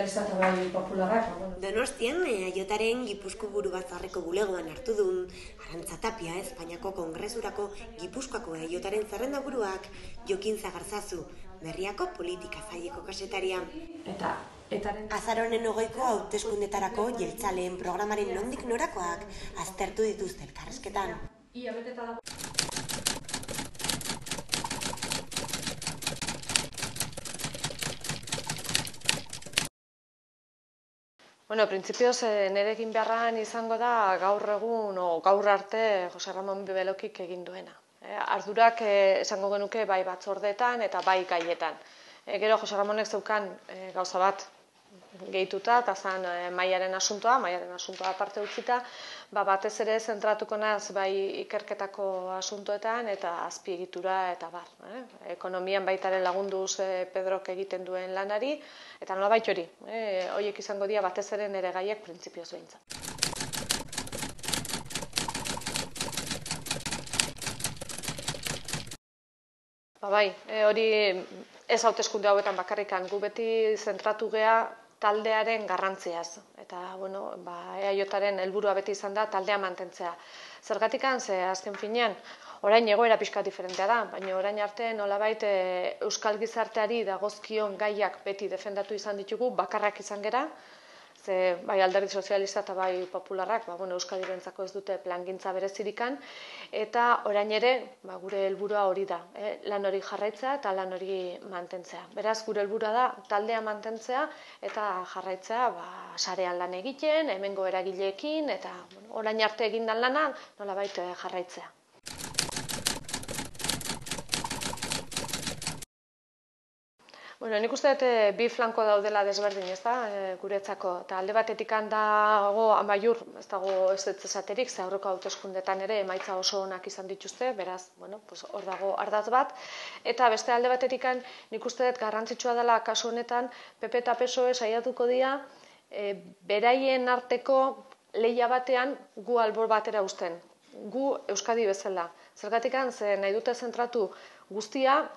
Sozialista eta bai popularrak. Donostian, Aiotaren Gipuzko Buru Batzarreko bulegoan hartu duen Arantza Tapia, Espainiako Kongresurako Gipuzkoako Aiotaren zerrendaburuak Jokin Zagarzazu, Berriako politika zaileko kasetaria. Azaronen 20ko hauteskundetarako jeltzaleen programaren nondik norakoak aztertu dituzte elkarrizketan. Printzipioz, nire egin beharran izango da gaur egun, gaur arte, Jose Ramon Belokik egin duena. Ardurak esango genuke bai batzordeetan eta bai gaietan. Gero Jose Ramonek zeukan gauza bat gehituta, eta zan Maiaren asuntoa aparte utzita, batez ere zentratuko naz bai ikerketako asuntoetan eta azpiegitura eta bar. Ekonomian baitaren lagunduz Pedrok egiten duen lanari, eta nolabait hori, horiek izango dira batez ere nire gaiek printzipioz behintzat. Hori ez hauteskunde hauetan bakarrikan, gu beti zentratu gea taldearen garrantziaz. Eta, EAJaren helburua beti izan da taldea mantentzea. Zergatikan, ze azken finean, orain egoera pixka diferentea da, baina orain arte nolabait euskal gizarteari dagozkion gaiak beti defendatu izan ditugu, bakarrak izan gera, ze bai Alderdi Sozialista eta bai popularrak Euskadirentzako ez dute plangintza berezirikan, eta orain ere gure helburua hori da, lan hori jarraitzea eta lan hori mantentzea. Beraz, gure helburua da taldea mantentzea eta jarraitzea sarean lan egiten, hemengo eragileekin, eta orain arte egindan lana nolabait jarraitzea. Nik uste dut bi flanko daudela desberdin, ez da, guretzako. Eta alde batetik dago Amaiur, ez dago ez esaterik, ze aurreko hauteskundetan ere emaitza oso onak izan dituzte, beraz, hor dago ardaz bat. Eta beste alde batetik nik uste dut garrantzitsua dela kasu honetan, PP eta PSOE saiatuko dira beraien arteko lehia batean gu albor batera uzten, gu Euskadi bezala. Zergatik ze nahi dute zentratu guztia,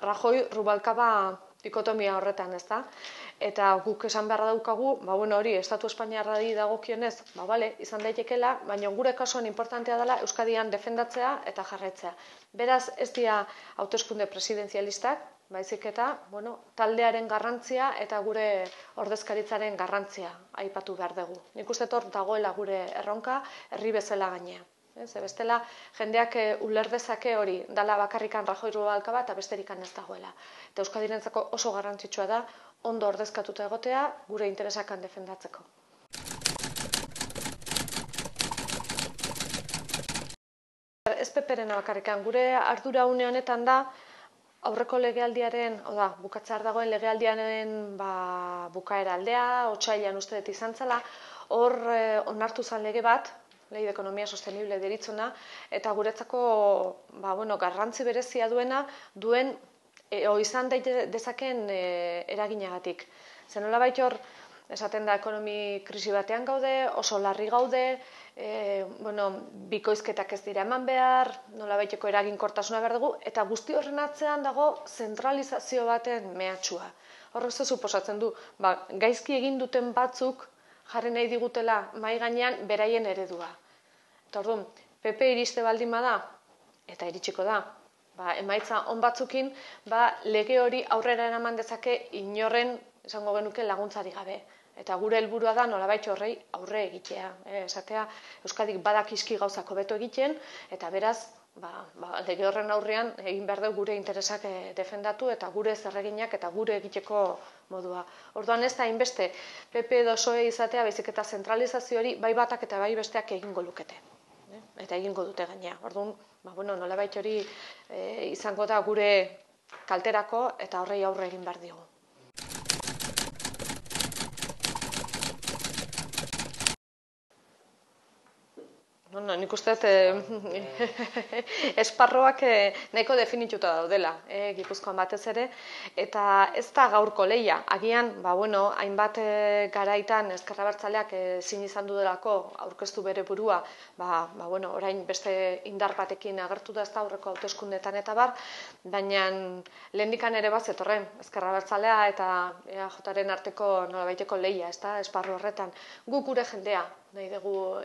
Rajoy Rubalcaba dikotomia horretan, ez da? Eta guk esan beharra daukagu, hori, Estatu Espainiarrari dagokionez, izan daitekela, baina gure kasuan importantea dela Euskadian defendatzea eta jarraitzea. Beraz, ez dira hauteskunde presidenzialistak, baizik eta, taldearen garrantzia eta gure ordezkaritzaren garrantzia aipatu behar dugu. Nik uste hor dagoela gure erronka, herri bezala gainea. Bestela, jendeak uler dezake hori, dala bakarrikan Rajoy Rubalcaba eta besterikan ez dagoela. Eta Euskadirentzako oso garrantzitsua da, ondo ordezkatuta egotea, gure interesakan defendatzeko. Ez PP-rena bakarrikan, gure ardura une honetan da, aurreko legealdiaren, bukatzear dagoen legealdiaren bukaera aldea, otsailean uste dut izan zela, hor onartu zen lege bat, Lei de Ekonomia Sostenible deritzona, eta guretzako garrantzi berezia duen izan dezakeen eraginagatik. Zer nolabait hor, esaten da ekonomi krisi batean gaude, oso larri gaude, bikoizketak ez dira eman behar, nolabaiteko eraginkortasuna behar dugu, eta guzti horren atzean dago zentralizazio baten mehatxua. Horrek ze suposatzen du, gaizki egin duten batzuk jarri nahi digutela mahai gainean beraien eredua. Eta orduan, PP iriste baldin bada, eta iritsiko da, emaitza on batzukin, lege hori aurrera eraman dezake inorren, esango genuke, laguntzari gabe. Eta gure helburua da nolabait horrei aurre egitea. Esatea, Euskadik badakizki gauzak hobeto egiten, eta beraz, lege horren aurrean egin behar dugu gure interesak defendatu eta gure zerreginak eta gure egiteko modua. Orduan ez da hainbeste PP edo PSOE izatea, baizik eta zentralizazio hori bai batak eta bai besteak egingo lukete. Eta egingo dute gainea. Orduan, nolabait hori izango da gure kalterako eta horrei aurre egin behar diogu. Nik uste esparroak nahiko definituta daudela, Gipuzkoan batez ere, eta ez da gaurko lehia. Agian, hainbat garaitan Ezker Abertzaleak ezin izan dudelako aurkeztu bere burua, orain beste indar batekin agertu da ez da aurreko hauteskundeetan eta bar, baina lehendikan ere bat zetorren Ezker Abertzalea eta EAJaren arteko nolabaiteko lehia, ez da, esparru horretan. Guk gure jendea nahi dugu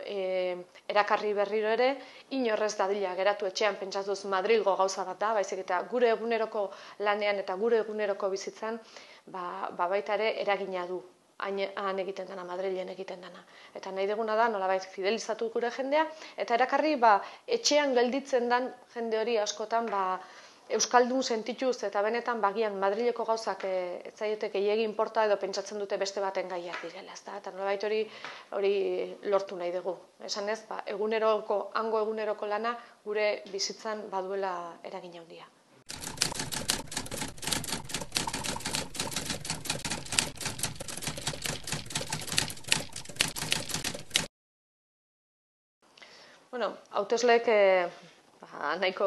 erakarri berriro ere, inorrez dadila geratu etxean pentsatuz Madrilgo gauza bat da, baizik eta gure eguneroko lanean eta gure eguneroko bizitzan baita ere eragina du. Han egiten dena, Madrilen egiten dena. Eta nahi duguna da, nolabait fidelizatu gure jendea, eta erakarri etxean gelditzen den jende hori askotan euskaldun sentituz eta benetan bagian Madrileko gauzak ez zaiete gehiegi inporta edo pentsatzen dute beste baten gaiak direla, ezta? Eta nolabait hori lortu nahi dugu. Esan ez, hango eguneroko lana gure bizitzan baduela eragin handia. Hautesleek nahiko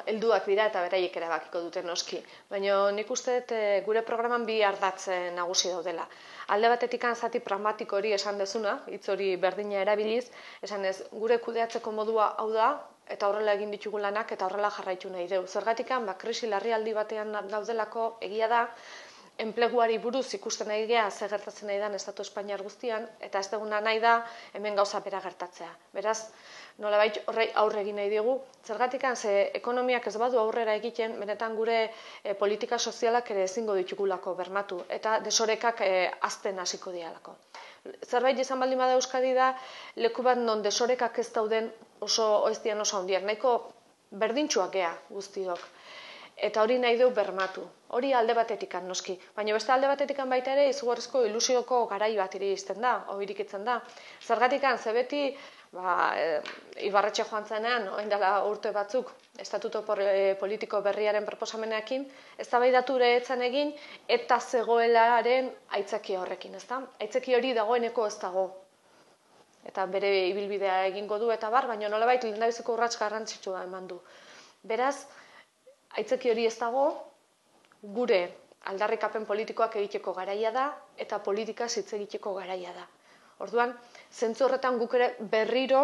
helduak dira eta beraiek erabakiko dute noski. Baina nik uste gure programan bi ardatz nagusi daudela. Alde batetik zati pragmatiko hori esan dezuna, hitz hori berdina erabiliz, esan ez gure kudeatzeko modua hau da, eta horrela egin ditugu lanak eta horrela jarraitu nahi dugu. Zergatik krisi larrialdi batean daudelako egia da, enpleguari buruz ikusten nahi gea ze gertatzen nahi den Estatu Espainiar guztian, eta ez duguna nahi da hemen gauza bera gertatzea. Beraz, nolabait horrei aurre egin nahi digu. Zergatik ze ekonomiak ez badu aurrera egiten, benetan gure politika sozialak ere ezingo ditugulako bermatu, eta desorekak hazten hasiko dialako. Zerbait izan baldin bada Euskadi da, leku bat non desorekak ez dauden oso handiak, nahiko berdintsuak gea guztiok. Eta hori nahi dugu bermatu. Hori alde batetik noski. Baina beste alde batetik baita ere izugarrizko ilusioko garai bat iristen da, irikitzen da. Zergatik ze beti Ibarretxe joan zenean, orain dela urte batzuk, estatuto politiko berriaren proposamenekin, eztabaidatu ere etzan egin eta zegoelaren aitzaki horrekin, ezta? Aitzaki hori dagoeneko ez dago. Eta bere ibilbidea egingo du eta bar, baina nolabait lehendabiziko urrats garrantzitsua eman du. Beraz, aitzaki hori ez dago, gure aldarrikapen politikoak egiteko garaia da eta politikaz hitz egiteko garaia da. Orduan, zentzu horretan guk ere berriro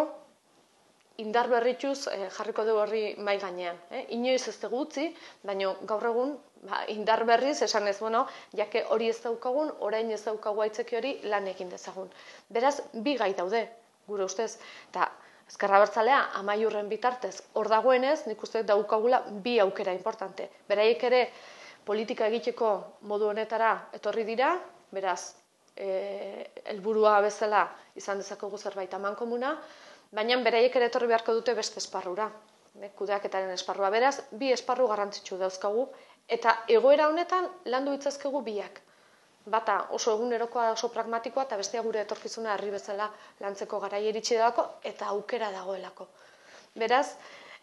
indar berrituz jarriko dugu horri mai gainean. Inoiz ez dugu utzi, baina gaur egun indar berriz esan ez, jake hori ez daukagun, orain ez daukagu aitzeki hori lan egin dezagun. Beraz, bi gai daude, gure ustez, eta Ezker Abertzalea Amaiurren bitartez hor dagoenez, nik uste daukagula bi aukera importante. Beraiek ere politika egiteko modu honetara etorri dira, beraz, helburua bezala izan dezakegu zerbait amankomuna, baina beraiek ere etorri beharko dute beste esparrura, kudeaketaren esparrua. Beraz, bi esparru garrantzitsu dauzkagu, eta egoera honetan landu ditzazkegu biak. Bata oso egunerokoa, oso pragmatikoa, eta bestea gure etorkizuna herri bezala lantzeko garaia iritsi delako, eta aukera dagoelako. Beraz,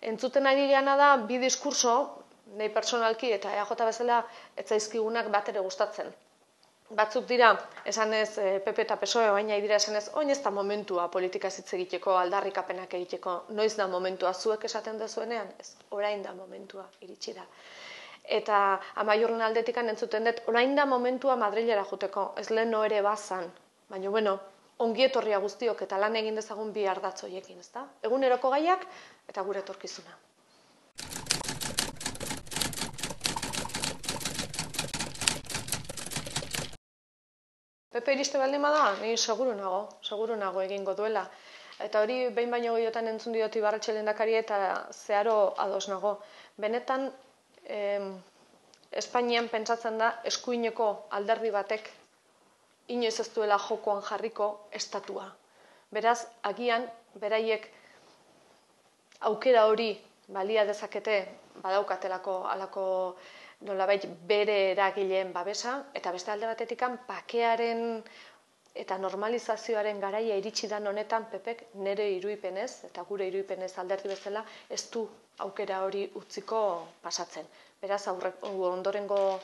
entzuten ari geana da bi diskurso, nahi personalki eta EAJ bezala ez zaizkigunak bat ere gustatzen. Batzuk dira, esan ez PP eta PSOE, baina dira esan ez, oin ez da momentua politika hitz egiteko, aldarrikapenak egiteko, noiz da momentua zuek esaten dezuenean, ez, orain da momentua iritsi da. Eta Amaiurren aldetik entzuten dut, orain da momentua Madrilera juteko, ez lehen ere bazan, baina ongi etorria guztiok eta lan egin dezagun bi ardatz horiekin, ezta? Eguneroko gaiak eta gure etorkizuna. PP iriste baldin bada, ni seguru nago egingo duela. Eta hori behin baino gehiotan entzun diot Ibarretxe lehendakari eta zeharo ados nago. Benetan, Espainian pentsatzen da eskuineko alderdi batek inoiz ez duela jokoan jarriko estatua. Beraz, agian, beraiek aukera hori balia dezakete badaukatelako alako nolabait bere eragileen babesa, eta beste alde batetik bakearen eta normalizazioaren garaia iritsi dan honetan PPek nire irudipenez eta gure irudipenez alderdi bezala ez du aukera hori utziko pasatzen. Beraz, ondorengo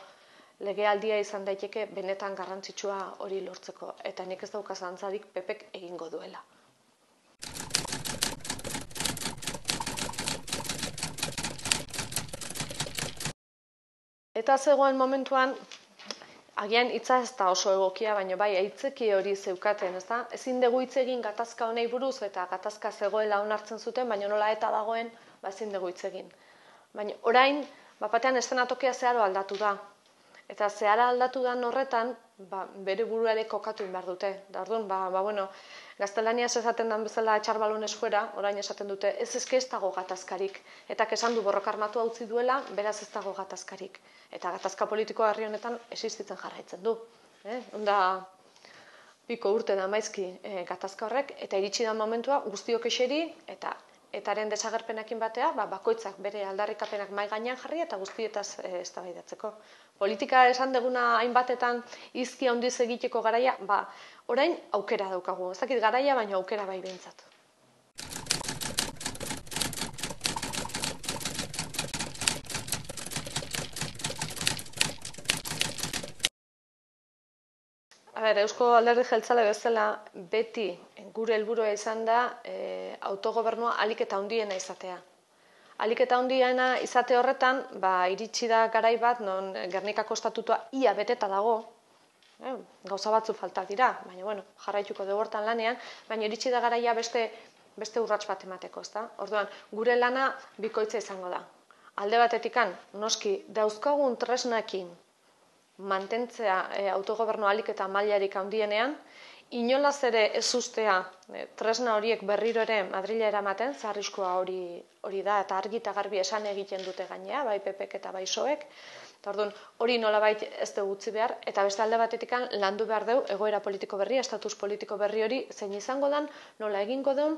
legealdia izan daiteke benetan garrantzitsua hori lortzeko. Eta nik ez dauka zalantzarik PPek egingo duela. hitza zegoen momentuan, agian hitza ez da oso egokia, baina bai, aitzeki hori zeukaten, ez da? Ezin dugu hitz egin gatazka honei buruz, eta gatazka zegoela onartzen zuten, baina nola eta dagoen, ezin dugu hitz egin. Baina orain, batean eszenatokia zeharo aldatu da. Eta zehara aldatu da horretan, bere buruare kokatu behar dute. Da orduan, gaztelaniaz esaten den bezala etxar balones fuera, orain esaten dute, ez dago gatazkarik. Eta esan du borroka armatua utzi duela, beraz ez dago gatazkarik. Eta gatazka politikoa herri honetan existitzen jarraitzen du. Onda, piko urte da maizki gatazka horrek, eta iritsi da momentua guztiok eseri, eta etaren desagerpenekin batea, bakoitzak bere aldarrikapenak mahai gainean jarri eta guztietaz eztabaidatzeko. Politika esan deguna hainbatetan izki handiz egiteko garaia, orain aukera daukagu. Ez dakit garaia, baina aukera bai behintzat. Eusko Alderdi Jeltzale bezala beti gure helburua izan da autogobernua ahalik eta handiena izatea. Ahalik eta handiena izate horretan, iritsi da garai bat, non Gernikako estatutua ia beteta dago, gauza batzu faltak dira, baina jarraituko dugu hortan lanean, baina iritsi da garaia beste urrats bat emateko, ezta? Orduan, gure lana bikoitza izango da. Alde batetikan, noski, dauzkagun tresnakin mantentzea autogobernu ahalik eta mailarik handienean, inolaz ere ez ustea tresna horiek berriro ere Madrila eramaten, arriskua hori da, eta argi eta garbi esan egiten dute gainea, bai PPk eta bai PSOEk, eta orduan hori nolabait ez dugu utzi behar, eta beste alde batetikan landu behar dugu egoera politiko berria, estatus politiko berri hori zein izango den, nola egingo den,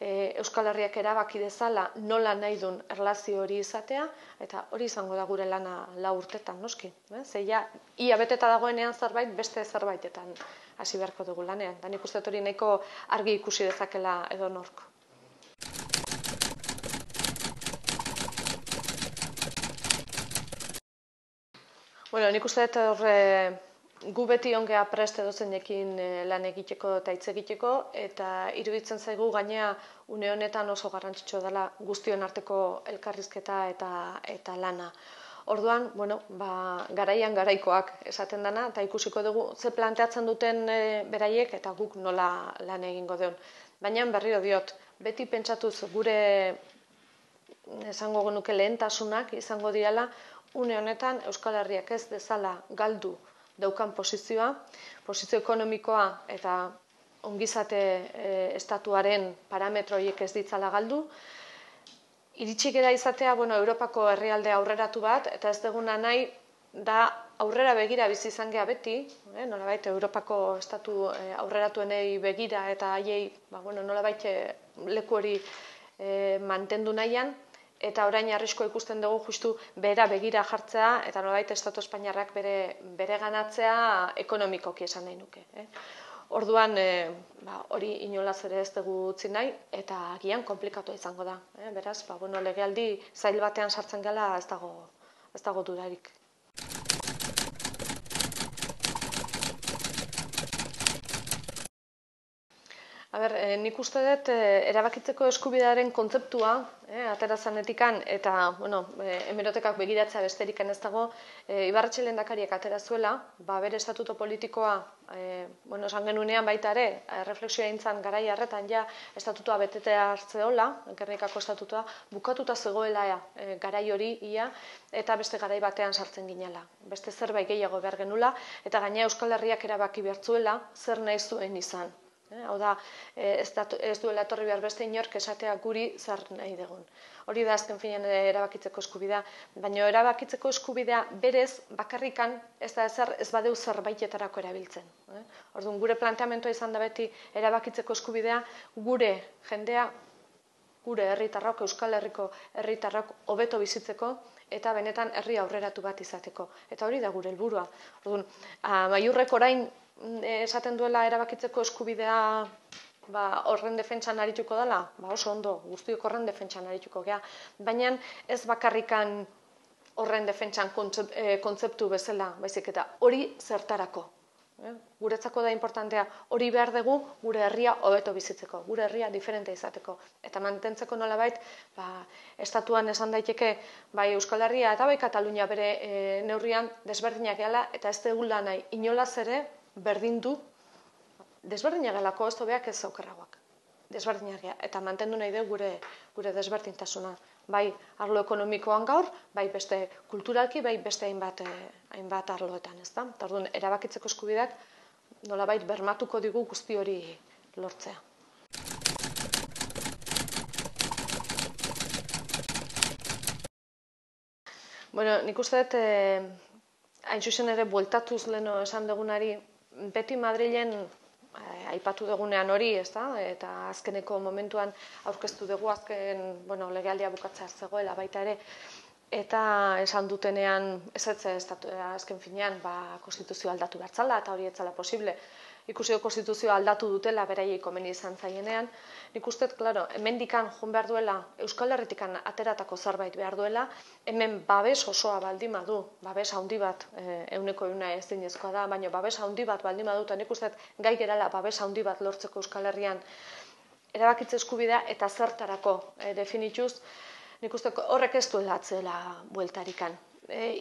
Euskal Herriak erabaki dezala nola nahi duen erlazio hori izatea, eta hori izango da gure lana 4 urtetan, noski. Zeia, ia beteta dagoenean zerbait, beste zerbaitetan hasi beharko dugu lanean. Da nik uste hori nahiko argi ikusi dezakela edonork. Nik uste dut gu beti ongea prest edozeinekin lan egiteko eta hitz egiteko, eta iruditzen zaigu gainea une honetan oso garrantzitsua dela guztion arteko elkarrizketa eta lana. Orduan, garaian garaikoak esaten dana, eta ikusiko dugu ze planteatzen duten beraiek eta guk nola lan egingo duen. Baina berriro diot, beti pentsatuz gure esango genuke lehentasunak izango direla, une honetan Euskal Herriak ez dezala galdu daukan posizioa, posizio ekonomikoa eta ongizate estatuaren parametroiek ez ditzala galdu, iritsi gara izatea Europako herrialde aurreratu bat, eta ez deguna nahi da aurrera begira bizi izan gea beti, nolabait Europako estatu aurreratuenei begira eta haiei nolabait leku hori mantendu nahian, eta orain arriskoa ikusten dugu justu bera begira jartzea, eta nolabait Estatu Espainiarrak bere ganatzea ekonomikoki esan nahi nuke. Orduan, hori inolaz ere ez dugu utzi nahi, eta agian konplikatua izango da. Beraz, legealdi zail batean sartzen gela ez dago dudarik. Nik uste dut erabakitzeko eskubidearen kontzeptua, atera zanetikan, eta hemerotekak begiratzea besterik ez dago, Ibarretxe lehendakariak atera zuela, bere estatuto politikoa, esan genunean baita ere, erreflexioa intzan garai harretan ja estatutua betetea hartzeola, Gernikako estatutua, bukatuta zegoela garai hori ia, eta beste garai batean sartzen ginela. Beste zerbait gehiago behar genula, eta gaina Euskal Herriak erabaki behartzuela zer nahi zuen izan. Hau da, ez duela etorri behar beste inork esatea guri zer nahi dugun. Hori da azken finean erabakitzeko eskubidea, baina erabakitzeko eskubidea berez bakarrikan ez da ez badeu zerbaitetarako erabiltzen. Orduan, gure planteamentua izan da beti erabakitzeko eskubidea gure jendea, gure herritarrok, Euskal Herriko herritarrok hobeto bizitzeko, eta benetan herri aurreratu bat izateko. Eta hori da gure helburua. Orduan, Amaiurrek orain esaten duela erabakitzeko eskubidea horren defentsan arituko dela, oso ondo, guztiok horren defentsan arituko gea, baina ez bakarrikan horren defentsan kontzeptu bezala, baizik eta hori zertarako. Guretzako da importantea, hori behar dugu gure herria hobeto bizitzeko, gure herria diferente izateko. Eta mantentzeko nolabait, estatuan esan daiteke, bai Euskal Herria eta bai Katalunia bere neurrian desberdinak gehala, eta ez degula nahi inolaz ere berdindu, desberdinak gehalako ez dobeak ez okerragoak. Desberdinak gehala, eta mantendu nahi dugu gure desberdintasuna. Bai arlo ekonomikoan gaur, bai beste kulturalki, bai beste hainbat arloetan, ezta? Eta orduan, erabakitzeko eskubideak nolabait bermatuko digu guzti hori lortzea. Bueno, nik uste dut, hain zuzen ere bueltatuz leno esan dugunari, beti Madrilen aipatu dugunean hori, ezta? Eta azkeneko momentuan aurkeztu dugu azken, legealdia bukatzea zegoela baita ere, eta esan dutenean azken finean konstituzioa aldatu behar zala, eta hori ez zala posible. Ikusi konstituzioa aldatu dutela beraiei komeni izan zaienean, nik uste, klaro, hemendikan joan behar duela, Euskal Herritikan ateratako zerbait behar duela, hemen babes osoa baldin badu, babes handi bat, 100% ez dinezkoa da, baina babes handi bat baldin badu, eta nik uste gai gerala babes handi bat lortzeko Euskal Herrian erabakitze eskubidea eta zertarako definituz, nik uste horrek ez duela atzela bueltarikan.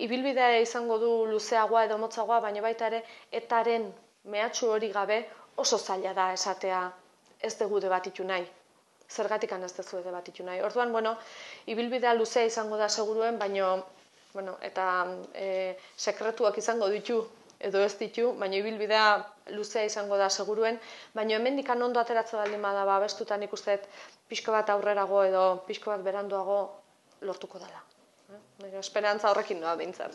Ibilbidea izango du luzeagoa edo motzagoa, baina baita ere etaren mehatxu hori gabe oso zaila da esatea ez dugu debatitu nahi. Zergatikan ez duzu debatitu nahi. Orduan, ibilbidea luzea izango da seguruen, baina, eta sekretuak izango ditu edo ez ditu, baina ibilbidea luzea izango da seguruen, baina hemendikan ondo ateratzen baldin bada babestutan ikusten pixko bat aurrerago edo pixko bat beranduago lortuko dela. Esperantza horrekin doa behintzat.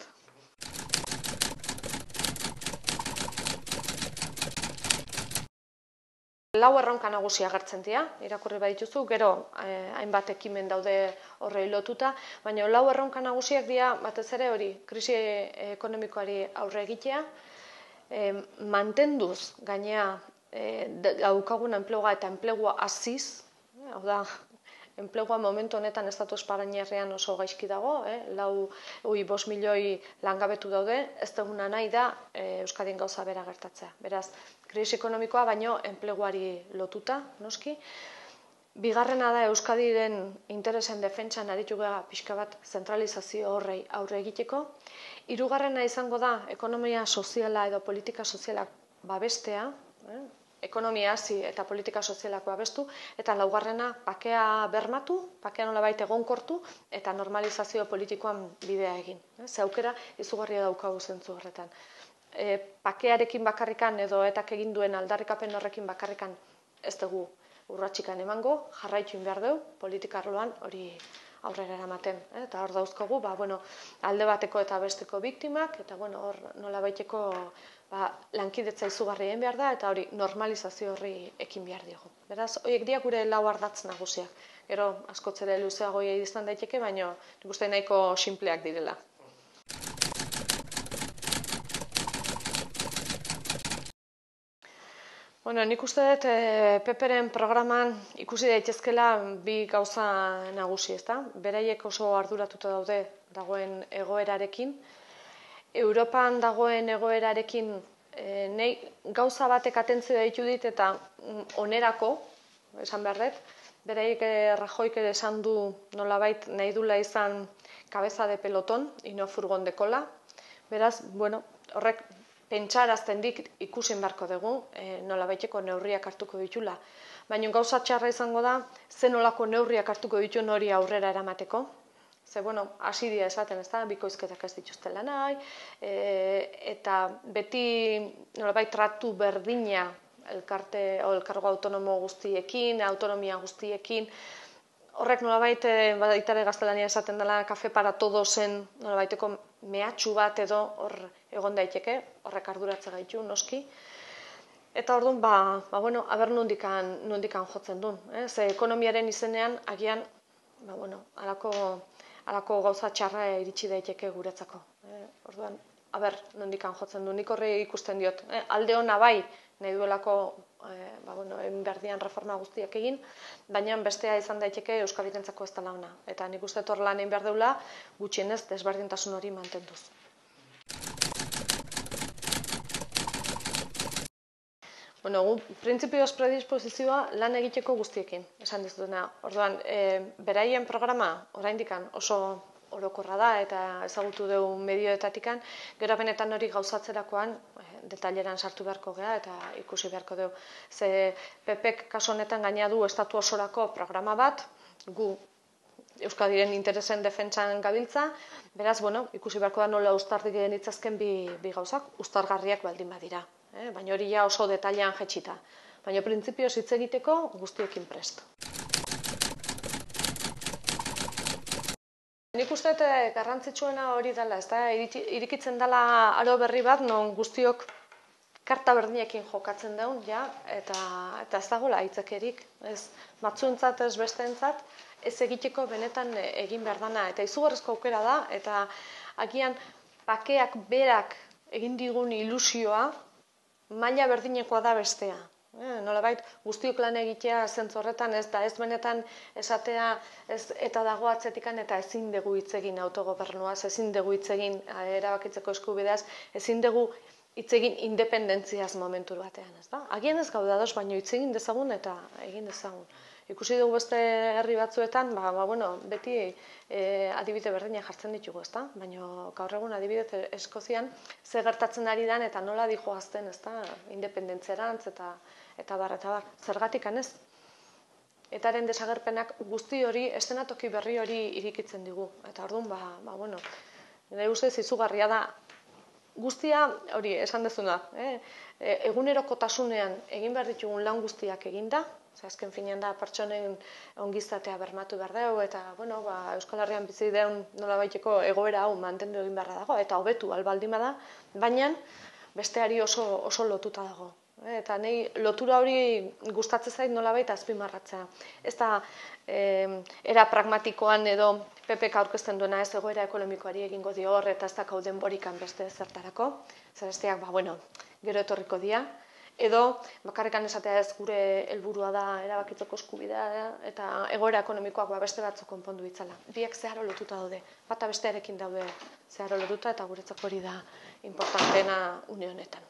Lau erronka nagusi agertzen dira, irakurri badituzu, gero hainbat ekimen daude horrei lotuta, baina lau erronka nagusiak dira batez ere hori krisi ekonomikoari aurre egitea, mantenduz gainea daukagun enplegua eta enplegua haziz, hau da, enplegua momentu honetan estatu espainiarrean oso gaizki dago, 5 milioi langabetu daude, ez duguna nahi da Euskadin gauza bera gertatzea. Beraz, krisi ekonomikoa baino enpleguari lotuta, noski. Bigarrena da Euskadiren interesen defentsan aritu gara pixka bat zentralizazio horrei aurre egiteko. Hirugarrena izango da ekonomia soziala edo politika sozialak babestea, ekonomia hasi eta politika sozialak babestu, eta laugarrena bakea bermatu, bakea nolabait egonkortu eta normalizazio politikoan bidea egin. Ze aukera izugarria daukagu zentzu horretan. Pakearekin bakarrikan edo etak egin duen aldarrikapen horrekin bakarrikan ez dugu urratsikan emango, jarraitu behar dugu, politika arloan hori aurrera eramaten. Eta hor dauzkogu, alde bateko eta besteko biktimak, eta hor nolabaiteko lankidetza izugarri egin behar da, eta hori normalizazio horri ekin behar diogu. Beraz, horiek dira gure lau ardatz nagusiak. Gero, askotz ere luzeago izan daiteke, baina nik uste nahiko sinpleak direla. Nik uste dut PP-ren programan ikusi daitezkela bi gauza nagusi, ezta? Beraiek oso arduratuta daude dagoen egoerarekin. Europan dagoen egoerarekin gauza batek atentzioa ditu dit eta onerako, esan behar dut, beraiek Rajoyk ere esan du nolabait nahi dula izan cabeza de pelotón, y no furgón de cola. Beraz, horrek pentsarazten dik ikusin beharko dugu, nolabaiteko neurriak hartuko ditula. Baina gauza txarra izango da, ze nolako neurriak hartuko ditu hori aurrera eramateko. Ze, hasi dira esaten, ez da, bikoizketak ez dituztela nahi, eta beti nolabait tratu berdina elkargo autonomo guztiekin, autonomia guztiekin, horrek nolabait, baitare gaztelania esaten dela, kafe para todosen nolabaiteko mehatxu bat edo hor egon daiteke, horrek arduratze gaitu, noski. Eta orduan, aber nondikan jotzen duen. Ze ekonomiaren izenean, agian, halako gauza txarra iritsi daiteke guretzako. Orduan, aber nondikan jotzen duen, nik horre ikusten diot. Alde hona bai, nahi duelako berdian reforma guztiak egin, baina bestea izan daiteke Euskadirentzako ez dela ona. Eta nik uste hor lan egin behar deula, gutxienez desberdintasun hori mantenduz. Bueno, printzipioz predisposizioa lan egiteko guztiekin, esan dizutena. Orduan, beraien programa oraindikan oso orokorra da eta ezagutu dugu medioetatikan, gero benetan hori gauzatzerakoan detaileran sartu beharko gea eta ikusi beharko dugu. Ze PPek kasu honetan gaina du estatu osorako programa bat, gu Euskadiren interesen defentsan gabiltza, beraz, bueno, ikusi beharko da nola uztar genitzazken bi gauzak, uztargarriak baldin badira. Baina hori ja oso detailean jetxita. Baina printzipioz hitz egiteko guztiekin prest. Nik uste garrantzitsuena hori dela, irikitzen dela aro berri bat, non guztiok karta berdinekin jokatzen daun, ja, eta ez dagoela hitzekerik, ez batzuentzat, ez besteentzat, ez egiteko benetan egin behar dana. Eta izugarrizko aukera da, eta agian bakeak berak egin digun ilusioa, maila berdinekoa da bestea. Nolabait, guztiok lan egitea zentzu horretan ez da, ez benetan esatea eta dago atzetikan eta ezin dugu hitz egin autogobernuaz, ezin dugu hitz egin erabakitzeko eskubideaz, ezin dugu hitz egin independentziaz momentu batean, ez da? Agian ez gaude ados, baina hitz egin dezagun eta egin dezagun. Ikusi dugu beste herri batzuetan, beti adibide berdina jartzen ditugu, ezta? Baina gaur egun adibidez Eskozian ze gertatzen ari dan eta nola dijoazten, ezta? Independentzierantz eta bar. Zergatikan ez? Etaren desagerpenak guzti hori, eszenatoki berri hori irikitzen digu. Eta orduan, nire ustez izugarria da. Guztia, hori, esan dezuna, egunerokotasunean egin behar ditugun lan guztiak eginda, azken finean da pertsonen ongizatea bermatu behar dugu, eta Euskal Herrian bizi deun nolabaiteko egoera hau mantendu egin beharra dago, eta hobetu albaldin bada, baina besteari oso lotuta dago. Eta nahi lotura hori gustatzen zait nolabait azpimarratzea. Ez da era pragmatikoan edo PPk aurkezten duena ez egoera ekonomikoari egingo dio hor eta ez dakau denborikan beste zertarako. Zeresteak, gero etorriko dira. Edo bakarrikan esatea ez gure helburua da erabakitzeko eskubidea eta egoera ekonomikoak beste batzuk konpondu ditzala. Biek zeharo lotuta daude, bata bestearekin daude zeharo lotuta eta guretzako hori da importanteena une honetan.